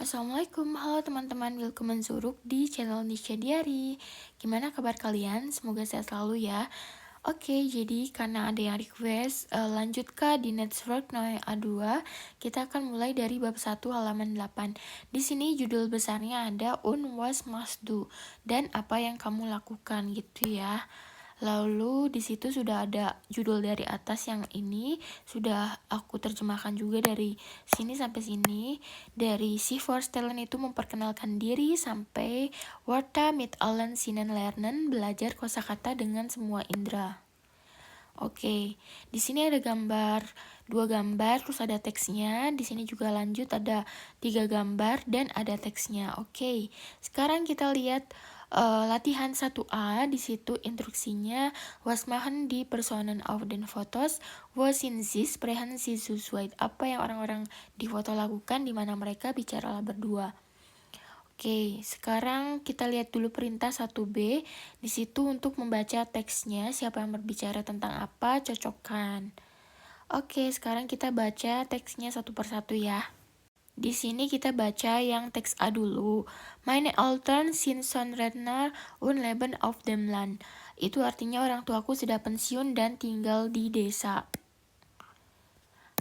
Assalamualaikum, halo teman-teman, welcome Zuruk di channel Nisha Diary. Gimana kabar kalian? Semoga sehat selalu ya. Oke, jadi karena ada yang request lanjut ke di Network Noe A2, kita akan mulai dari bab 1 halaman 8. Di sini judul besarnya ada Un was must do dan apa yang kamu lakukan gitu ya. Lalu di situ sudah ada judul dari atas yang ini sudah aku terjemahkan juga dari sini sampai sini. Dari si Forstellen itu memperkenalkan diri sampai Warta mit allen Sinnen lernen, belajar kosakata dengan semua indera. Oke, di sini ada dua gambar, terus ada teksnya. Di sini juga lanjut ada 3 gambar dan ada teksnya. Oke, sekarang kita lihat latihan 1A. Di situ instruksinya was machen die Personen auf den Fotos, wo sind sie sprechen sie zu zweit. Apa yang orang-orang di foto lakukan di mana mereka bicaralah berdua. Oke, sekarang kita lihat dulu perintah 1B. Di situ untuk membaca teksnya, siapa yang berbicara tentang apa, cocokkan. Oke, sekarang kita baca teksnya satu persatu ya. Di sini kita baca yang teks A dulu. Meine Eltern sind schon Rentner und leben auf dem Land. Itu artinya orang tuaku sudah pensiun dan tinggal di desa.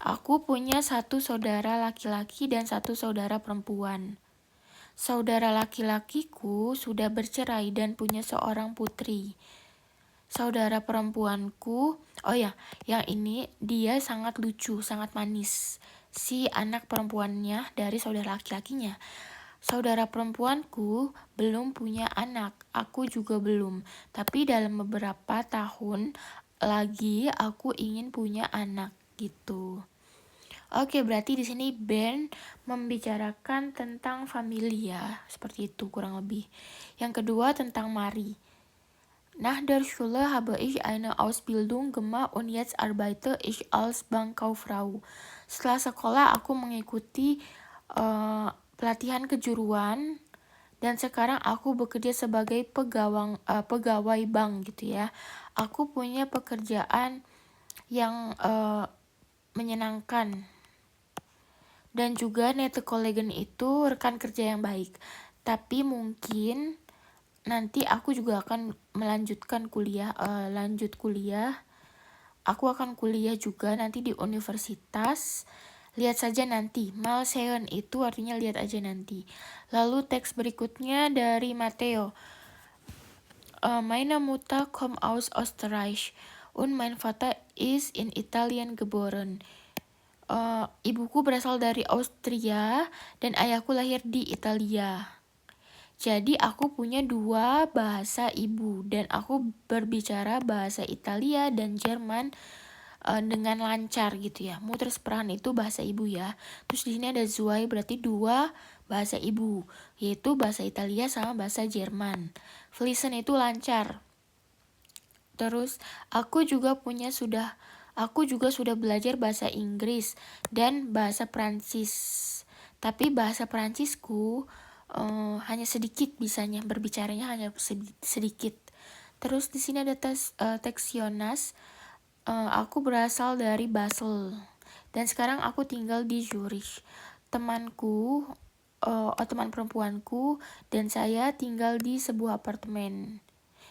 Aku punya satu saudara laki-laki dan satu saudara perempuan. Saudara laki-lakiku sudah bercerai dan punya seorang putri. Saudara perempuanku, yang ini dia sangat lucu, sangat manis. Si anak perempuannya dari saudara laki-lakinya. Saudara perempuanku belum punya anak, aku juga belum. Tapi dalam beberapa tahun lagi aku ingin punya anak gitu. Oke, berarti di sini Ben membicarakan tentang familia, seperti itu kurang lebih. Yang kedua tentang Mari. Nach der Schule habe ich eine Ausbildung gemacht und jetzt arbeite ich als Bankkauffrau. Setelah sekolah aku mengikuti pelatihan kejuruan dan sekarang aku bekerja sebagai pegawai bank gitu ya. Aku punya pekerjaan yang menyenangkan. Dan juga nette kollegen itu rekan kerja yang baik. Tapi mungkin nanti aku juga akan melanjutkan lanjut kuliah. Aku akan kuliah juga nanti di universitas. Lihat saja nanti. Mal sehen itu artinya lihat aja nanti. Lalu teks berikutnya dari Matteo. Meine Mutter kommt aus Österreich und mein Vater ist in Italien geboren. Ibuku berasal dari Austria dan ayahku lahir di Italia. Jadi aku punya 2 bahasa ibu dan aku berbicara bahasa Italia dan Jerman dengan lancar gitu ya. Muttersprache itu bahasa ibu ya. Terus di sini ada zwei berarti 2 bahasa ibu, yaitu bahasa Italia sama bahasa Jerman. Fließen itu lancar. Terus aku juga sudah belajar bahasa Inggris dan bahasa Prancis. Tapi bahasa Prancisku hanya sedikit bisanya, berbicaranya hanya sedikit. Terus di sini ada teks Jonas. Aku berasal dari Basel dan sekarang aku tinggal di Zurich. Teman perempuanku dan saya tinggal di sebuah apartemen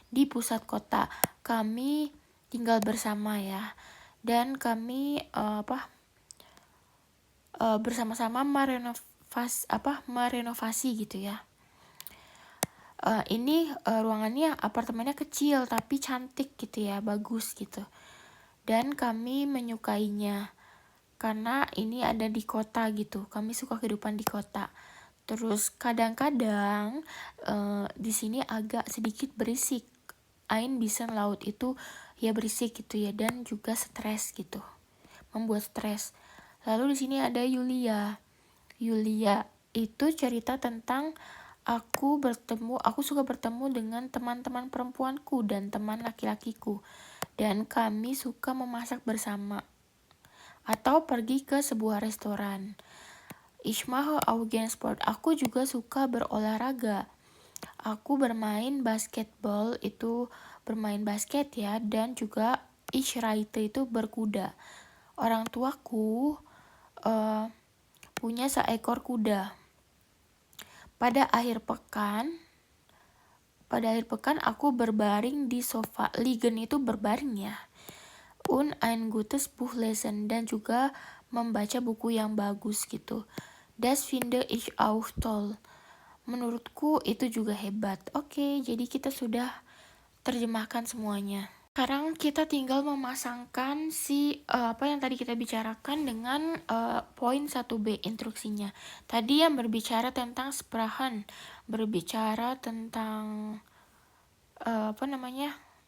di pusat kota. Kami tinggal bersama ya, dan kami bersama-sama merenovasi gitu ya. Ini ruangannya, apartemennya kecil tapi cantik gitu ya, bagus gitu. Dan kami menyukainya karena ini ada di kota gitu. Kami suka kehidupan di kota. Terus kadang-kadang di sini agak sedikit berisik. Ein bisschen laut itu ya berisik gitu ya, dan juga stres gitu, membuat stres. Lalu di sini ada Yulia. Yulia itu cerita tentang aku suka bertemu dengan teman-teman perempuanku dan teman laki-lakiku, dan kami suka memasak bersama atau pergi ke sebuah restoran. Ich mache Augen Sport. Aku juga suka berolahraga. Aku bermain basketball, itu bermain basket ya, dan juga ich reite itu berkuda. Orang tuaku punya seekor kuda. Pada akhir pekan aku berbaring di sofa. Liegen itu berbaring ya. Und ein gutes Buch lesen, dan juga membaca buku yang bagus gitu. Das finde ich auch toll. Menurutku itu juga hebat. Oke, jadi kita sudah terjemahkan semuanya. Sekarang kita tinggal memasangkan apa yang tadi kita bicarakan dengan poin 1B instruksinya. Tadi yang berbicara tentang Sprachen, berbicara tentang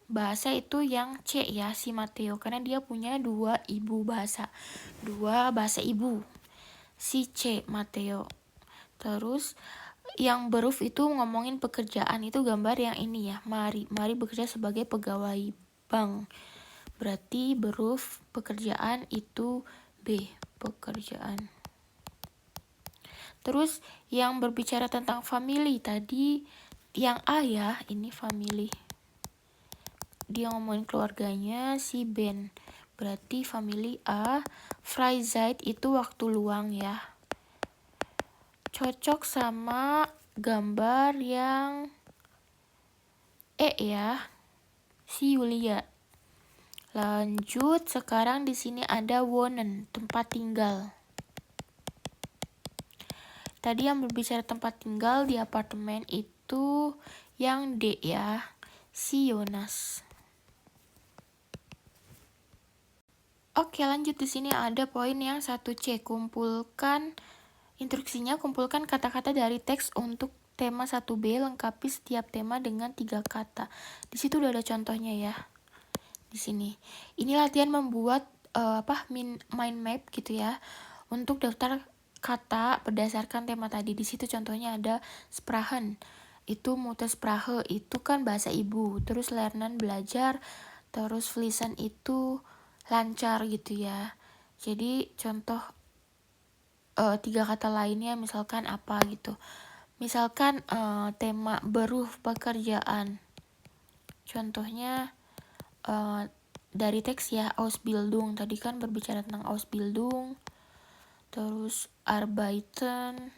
bahasa itu yang C ya, si Matteo, karena dia punya dua bahasa ibu, si C Matteo. Terus yang beruf itu ngomongin pekerjaan, itu gambar yang ini ya, Mari bekerja sebagai pegawai bank. Berarti beruf pekerjaan itu B, pekerjaan. Terus yang berbicara tentang family tadi yang A ya, ini family. Dia ngomongin keluarganya si Ben. Berarti family A. Freizeit itu waktu luang ya. Cocok sama gambar yang E ya, si Yulia. Lanjut, sekarang di sini ada wohnen, tempat tinggal. Tadi yang berbicara tempat tinggal di apartemen itu yang D ya, si Jonas. Oke, lanjut, di sini ada poin yang 1C, kumpulkan instruksinya, kumpulkan kata-kata dari teks untuk tema 1B, lengkapi setiap tema dengan 3 kata. Di situ udah ada contohnya ya. Di sini. Ini latihan membuat mind map gitu ya, untuk daftar kata berdasarkan tema tadi. Di situ contohnya ada Sprachen, itu Muttersprache, itu kan bahasa ibu. Terus lernen, belajar. Terus fließen itu lancar gitu ya. Jadi contoh 3 kata lainnya misalkan apa gitu. Misalkan tema beruf pekerjaan. Contohnya dari teks ya, Ausbildung. Tadi kan berbicara tentang Ausbildung. Terus Arbeiten.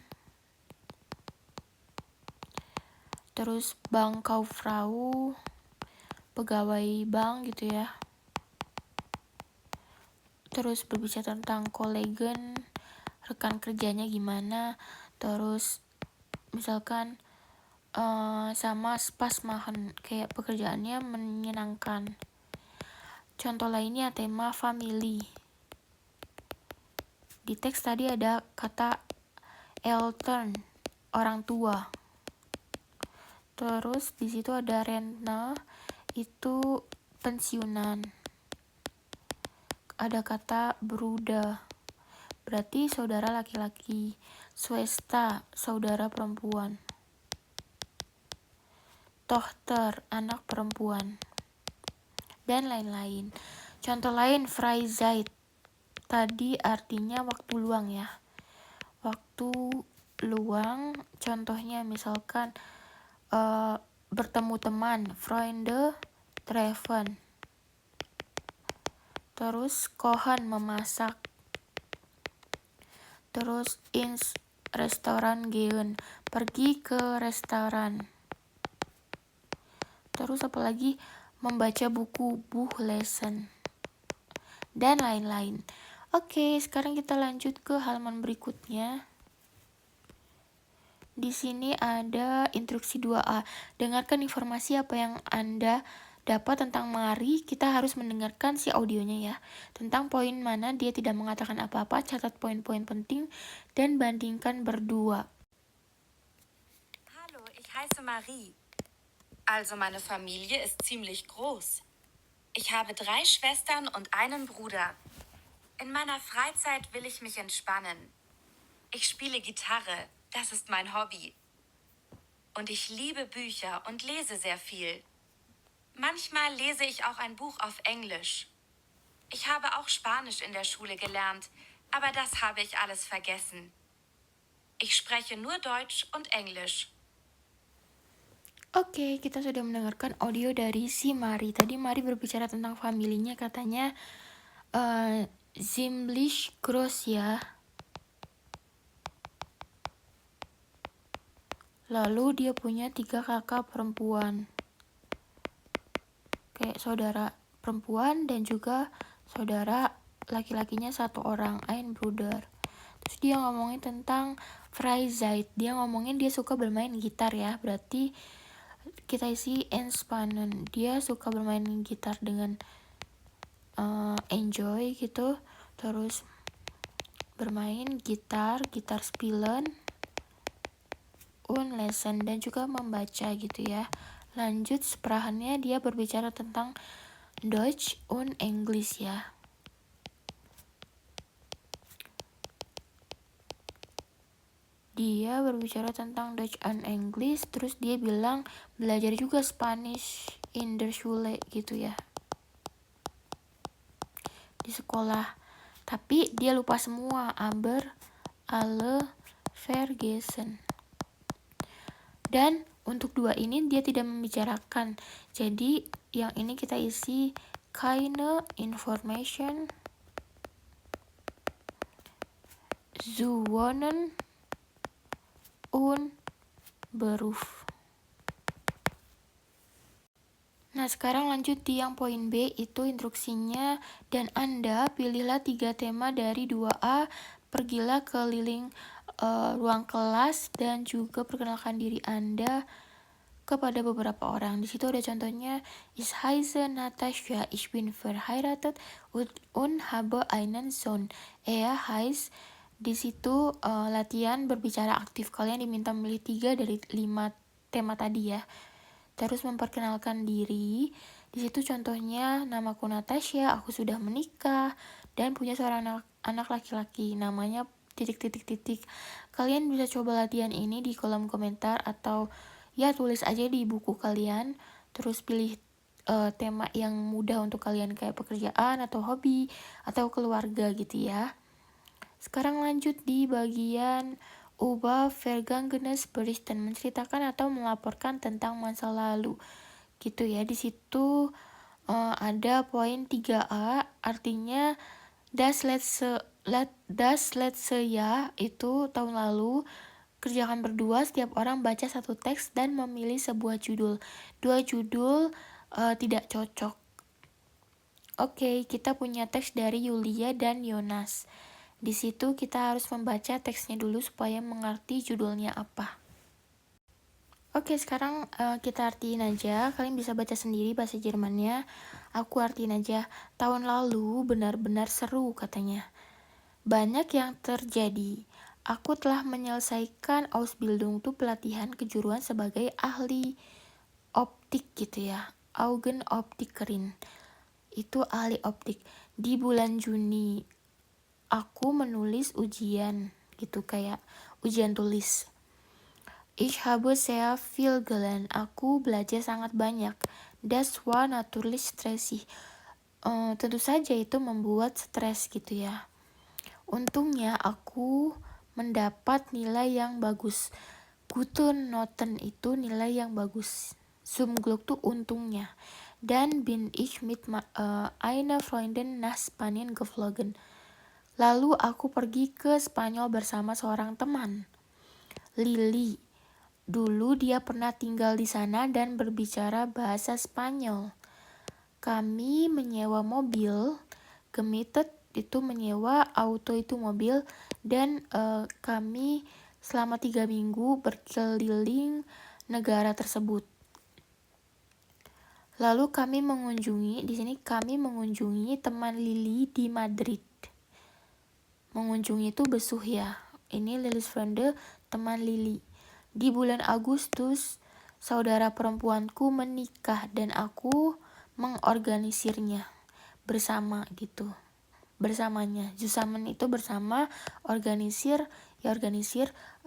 Terus Bankkauffrau, pegawai bank gitu ya. Terus berbicara tentang Kollegen, rekan kerjanya gimana. Terus misalkan sama Spaßmachen, kayak pekerjaannya menyenangkan. Contoh lainnya tema family. Di teks tadi ada kata Eltern, orang tua. Terus di situ ada Rentner, itu pensiunan. Ada kata Bruder, berarti saudara laki-laki. Schwester, saudara perempuan. Tochter, anak perempuan. Dan lain-lain. Contoh lain, Freizeit. Tadi artinya waktu luang ya. Waktu luang, contohnya misalkan bertemu teman, Freunde treffen. Terus kochen, memasak. Terus ins restoran gehen, pergi ke restoran. Terus apalagi, membaca buku, Buch lesen, dan lain-lain. Oke, sekarang kita lanjut ke halaman berikutnya. Di sini ada instruksi 2A. Dengarkan informasi apa yang Anda dapat tentang Mari. Kita harus mendengarkan si audionya ya. Tentang poin mana dia tidak mengatakan apa-apa, catat poin-poin penting, dan bandingkan berdua. Hallo, ich heiße Marie. Also meine Familie ist ziemlich groß. Ich habe 3 Schwestern und einen Bruder. In meiner Freizeit will ich mich entspannen. Ich spiele Gitarre, das ist mein Hobby. Und ich liebe Bücher und lese sehr viel. Manchmal lese ich auch ein Buch auf Englisch. Ich habe auch Spanisch in der Schule gelernt, aber das habe ich alles vergessen. Ich spreche nur Deutsch und Englisch. Oke, kita sudah mendengarkan audio dari si Mari. Tadi Mari berbicara tentang familinya, katanya ziemlich groß ya. Lalu dia punya 3 kakak perempuan, kayak saudara perempuan dan juga saudara laki-lakinya 1 orang, ein Bruder. Terus dia ngomongin tentang Freizeit, dia ngomongin dia suka bermain gitar ya, berarti kita isi Entspannen, dia suka bermain gitar dengan enjoy gitu, terus bermain gitar spielen, lesson, dan juga membaca gitu ya. Lanjut sprahannya dia berbicara tentang Deutsch und English ya. Dia berbicara tentang Dutch and English, terus dia bilang belajar juga Spanish in der Schule gitu ya, di sekolah. Tapi dia lupa semua, aber alle vergessen. Dan untuk 2 ini dia tidak membicarakan. Jadi yang ini kita isi keine Information zu Wohnen und Beruf. Nah, sekarang lanjut di yang poin B, itu instruksinya. Dan Anda pilihlah 3 tema dari 2A, pergilah keliling ruang kelas, dan juga perkenalkan diri Anda kepada beberapa orang. Di situ ada contohnya, ich heiße Natascha, ich bin verheiratet und habe einen Sohn. Heißt, di situ latihan berbicara aktif. Kalian diminta memilih 3 dari 5 tema tadi ya. Terus memperkenalkan diri. Di situ contohnya, namaku Natasha, aku sudah menikah dan punya seorang anak laki-laki, namanya titik-titik-titik. Kalian bisa coba latihan ini di kolom komentar atau ya tulis aja di buku kalian. Terus pilih tema yang mudah untuk kalian, kayak pekerjaan atau hobi atau keluarga gitu ya. Sekarang lanjut di bagian Über Vergangenes berichten, menceritakan atau melaporkan tentang masa lalu gitu ya. Di situ ada poin 3A, artinya das letzte Jahr, itu tahun lalu. Kerjakan berdua, setiap orang baca 1 teks dan memilih sebuah judul. 2 judul tidak cocok. Oke, kita punya teks dari Yulia dan Yonas. Di situ kita harus membaca teksnya dulu supaya mengerti judulnya apa. Oke, sekarang kita artiin aja. Kalian bisa baca sendiri bahasa Jermannya. Aku artiin aja. Tahun lalu benar-benar seru katanya. Banyak yang terjadi. Aku telah menyelesaikan Ausbildung tuh pelatihan kejuruan sebagai ahli optik gitu ya. Augenoptikerin. Itu ahli optik. Di bulan Juni aku menulis ujian gitu, kayak ujian tulis. Ich habe sehr viel gelernt. Aku belajar sangat banyak. Das war natürlich stressig. Tentu saja itu membuat stres gitu ya. Untungnya aku mendapat nilai yang bagus. Gute Noten itu nilai yang bagus. Zum Glück tuh untungnya. Dan bin ich mit einer Freundin nach Spanien geflogen. Lalu aku pergi ke Spanyol bersama seorang teman, Lily. Dulu dia pernah tinggal di sana dan berbicara bahasa Spanyol. Kami menyewa mobil, gemietet itu menyewa, auto itu mobil, dan kami selama 3 minggu berkeliling negara tersebut. Lalu kami mengunjungi teman Lily di Madrid. Mengunjungi itu besuh ya. Ini Lily's friend, teman Lily. Di bulan Agustus, saudara perempuanku menikah dan aku mengorganisirnya bersama gitu. Bersamanya. Zusammen itu bersama, organisir ya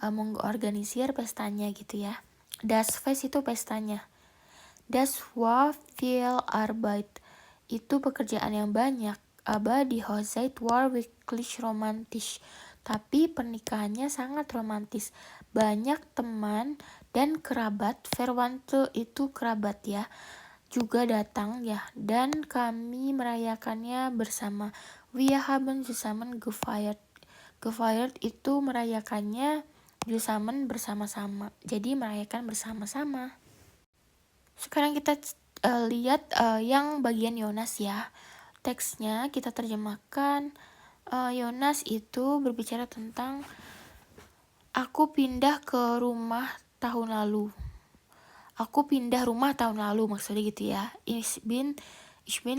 mengorganisir pestanya gitu ya. Das Fest itu pestanya. Das war viel Arbeit. Itu pekerjaan yang banyak. Aber die Hochzeit war wirklich romantisch. Tapi pernikahannya sangat romantis. Banyak teman dan kerabat, Verwandte itu kerabat ya, juga datang ya, dan kami merayakannya bersama. Wir haben zusammen gefeiert. Gefeiert itu merayakannya Zusammen bersama-sama. Jadi merayakan bersama-sama. Sekarang kita lihat yang bagian Yonas ya. Teksnya kita terjemahkan. Yonas itu berbicara tentang aku pindah ke rumah tahun lalu. Aku pindah rumah tahun lalu, maksudnya gitu ya. Ich bin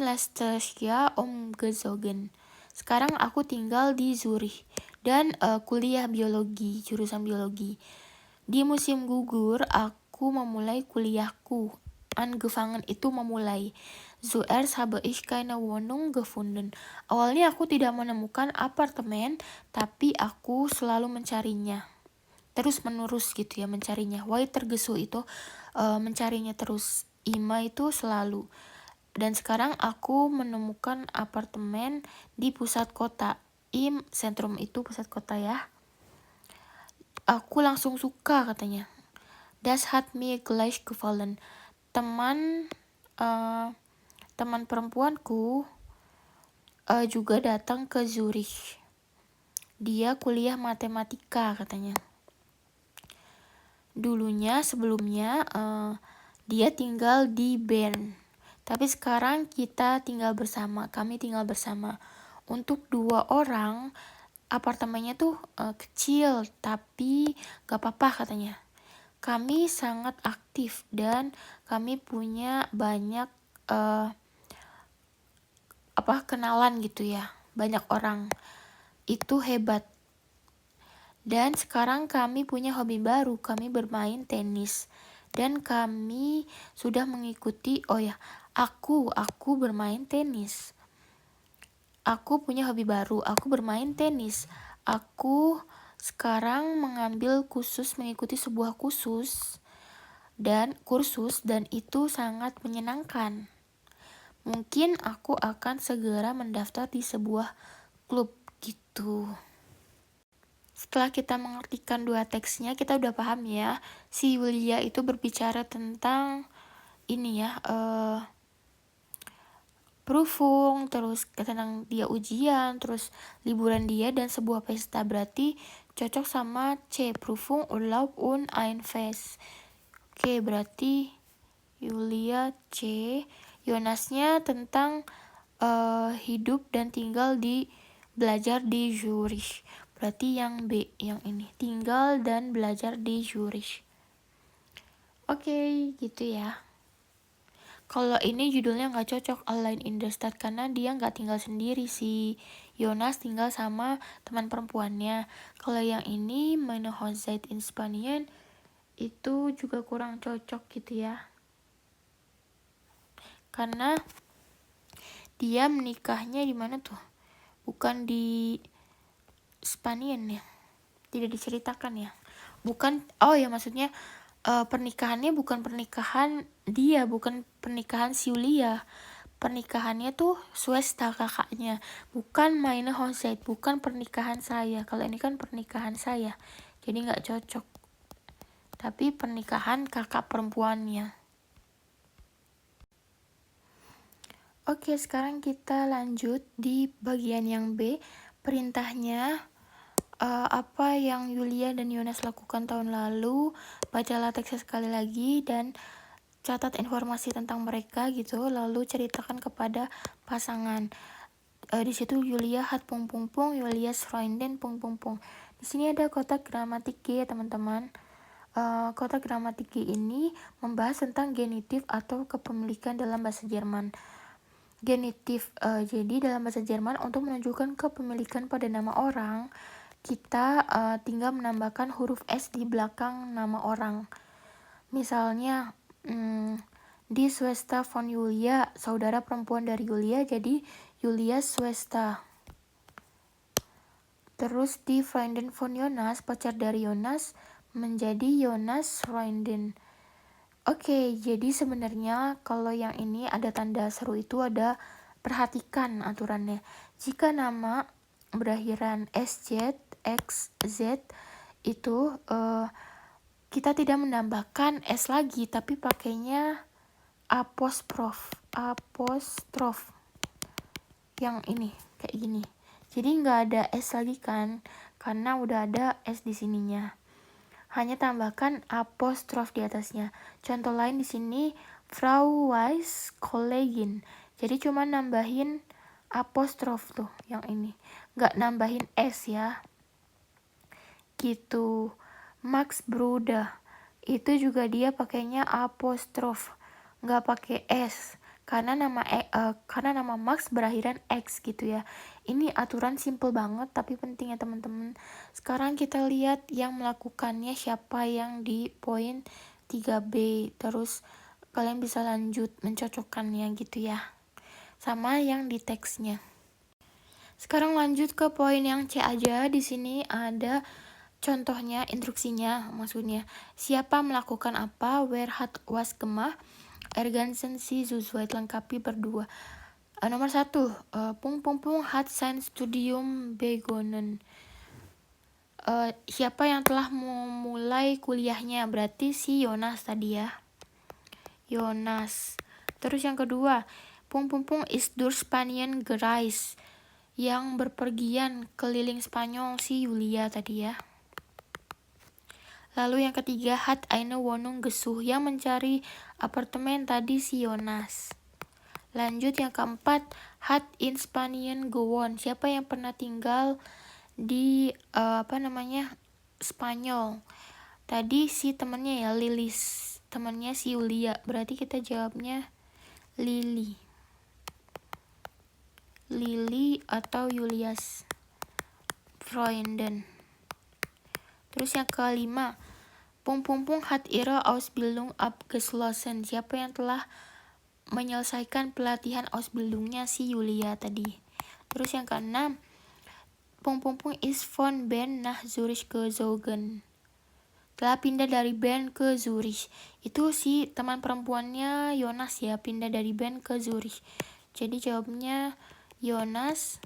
letztes Jahr umgezogen. Sekarang aku tinggal di Zurich dan kuliah biologi, jurusan biologi. Di musim gugur aku memulai kuliahku. Angefangen itu memulai. Zuerst habe ich keine Wohnung gefunden. Awalnya aku tidak menemukan apartemen, tapi aku selalu mencarinya. Terus menerus gitu ya mencarinya. Weitergesucht itu mencarinya terus. Ima itu selalu. Dan sekarang aku menemukan apartemen di pusat kota. Im sentrum itu pusat kota ya. Aku langsung suka katanya. Das hat mir gleich gefallen. Teman perempuanku juga datang ke Zurich. Dia kuliah matematika katanya. Sebelumnya dia tinggal di Bern. Tapi sekarang kami tinggal bersama. Untuk 2 orang, apartemennya tuh kecil, tapi gak apa-apa katanya. Kami sangat aktif dan kami punya banyak kenalan gitu ya. Banyak orang. Itu hebat. Dan sekarang kami punya hobi baru, kami bermain tenis. Dan kami sudah mengikuti, aku bermain tenis. Aku punya hobi baru, aku bermain tenis. Aku sekarang mengikuti sebuah kursus dan itu sangat menyenangkan. Mungkin aku akan segera mendaftar di sebuah klub gitu. Setelah kita mengartikan 2 teksnya, kita udah paham ya. Si Yulia itu berbicara tentang ini ya, Prüfung, terus tentang dia ujian, terus liburan dia dan sebuah pesta. Berarti cocok sama C, Prüfung, Urlaub und ein Fest. Oke, berarti Yulia C. Yonasnya tentang hidup dan belajar di Zurich. Berarti yang B, yang ini. Tinggal dan belajar di Zurich. Oke, gitu ya. Kalau ini judulnya nggak cocok, Allein in der Stadt, karena dia nggak tinggal sendiri, si Jonas tinggal sama teman perempuannya. Kalau yang ini, Meine Hochzeit in Spanien, itu juga kurang cocok gitu ya. Karena dia menikahnya di mana tuh? Bukan di Spanien ya, tidak diceritakan ya. Maksudnya pernikahannya bukan pernikahan dia, bukan pernikahan si Yulia. Pernikahannya tuh Swesta kakaknya, bukan Meine Hochzeit, bukan pernikahan saya. Kalau ini kan pernikahan saya, jadi nggak cocok. Tapi pernikahan kakak perempuannya. Oke, sekarang kita lanjut di bagian yang B. Perintahnya, apa yang Yulia dan Yonas lakukan tahun lalu. Bacalah teksnya sekali lagi dan catat informasi tentang mereka gitu, lalu ceritakan kepada pasangan. Di situ Yulia hat ... Yulias Freunden ... Di sini ada kotak gramatik G ya teman-teman. Kotak gramatik G ini membahas tentang genitif atau kepemilikan dalam bahasa Jerman. Genitif, jadi dalam bahasa Jerman untuk menunjukkan kepemilikan pada nama orang, kita tinggal menambahkan huruf S di belakang nama orang. Misalnya, di Schwester von Julia, saudara perempuan dari Julia, jadi Julia Schwester. Terus di Freunden von Jonas, pacar dari Jonas, menjadi Jonas Freunden. Oke, jadi sebenarnya kalau yang ini ada tanda seru itu ada, perhatikan aturannya. Jika nama berakhiran SZ, XZ itu kita tidak menambahkan S lagi, tapi pakainya apostrof yang ini kayak gini. Jadi nggak ada S lagi kan, karena udah ada S di sininya. hanya tambahkan apostrof di atasnya. Contoh lain di sini Frau Weiss Kollegin. Jadi cuma nambahin apostrof tuh yang ini. Nggak nambahin S ya. Gitu. Max Bruder. Itu juga dia pakainya apostrof. Nggak pakai S. Karena nama Max berakhiran X gitu ya. Ini aturan simple banget tapi penting ya teman-teman. Sekarang kita lihat yang melakukannya siapa yang di poin 3B. Terus kalian bisa lanjut mencocokkannya gitu ya. Sama yang di teksnya. Sekarang lanjut ke poin yang C aja. Di sini ada contohnya, instruksinya maksudnya. Siapa melakukan apa? Wer hat was gemacht? Ergänzen Sie zu zweit, lengkapi berdua. Nomor 1, Pung hat sein Studium begonnen. Siapa yang telah memulai kuliahnya? Berarti si Jonas tadi ya. Jonas. Terus yang kedua, Pung ist durch Spanien gereist. Yang berpergian keliling Spanyol si Yulia tadi ya. Lalu yang ketiga, hat eine Wohnung gesucht, yang mencari apartemen tadi si Jonas. Lanjut yang keempat, hat in Spanien gewohnt, siapa yang pernah tinggal di Spanyol. Tadi si temannya ya, Lilis, temannya si Yulia. Berarti kita jawabnya Lili. Lili atau Julius Freunden. Terus yang kelima, Pung hat ihre Ausbildung abgeschlossen. Siapa yang telah menyelesaikan pelatihan Ausbildungnya si Yulia tadi. Terus yang keenam, Pung ist von Bern nach Zurich gezogen. Telah pindah dari Bern ke Zurich. Itu si teman perempuannya Jonas ya, pindah dari Bern ke Zurich. Jadi jawabnya Jonas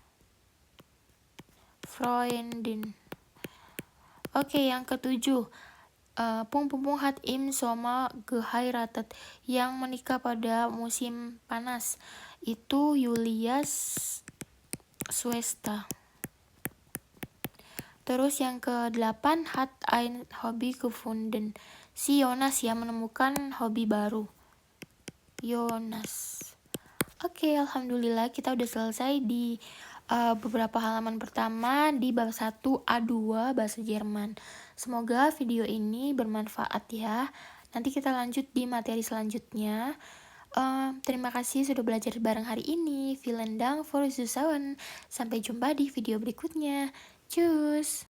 Freundin. Oke, yang ketujuh, Pung hat im Sommer geheiratet, yang menikah pada musim panas. Itu Julius Swesta. Terus yang ke-8, hat ein Hobby gefunden. Si Jonas ya menemukan hobi baru. Jonas. Oke, alhamdulillah kita udah selesai di beberapa halaman pertama di bab 1 A2 bahasa Jerman. Semoga video ini bermanfaat ya. Nanti kita lanjut di materi selanjutnya. Terima kasih sudah belajar bareng hari ini. Vielen Dank für Zusauen. Sampai jumpa di video berikutnya. Tschüss.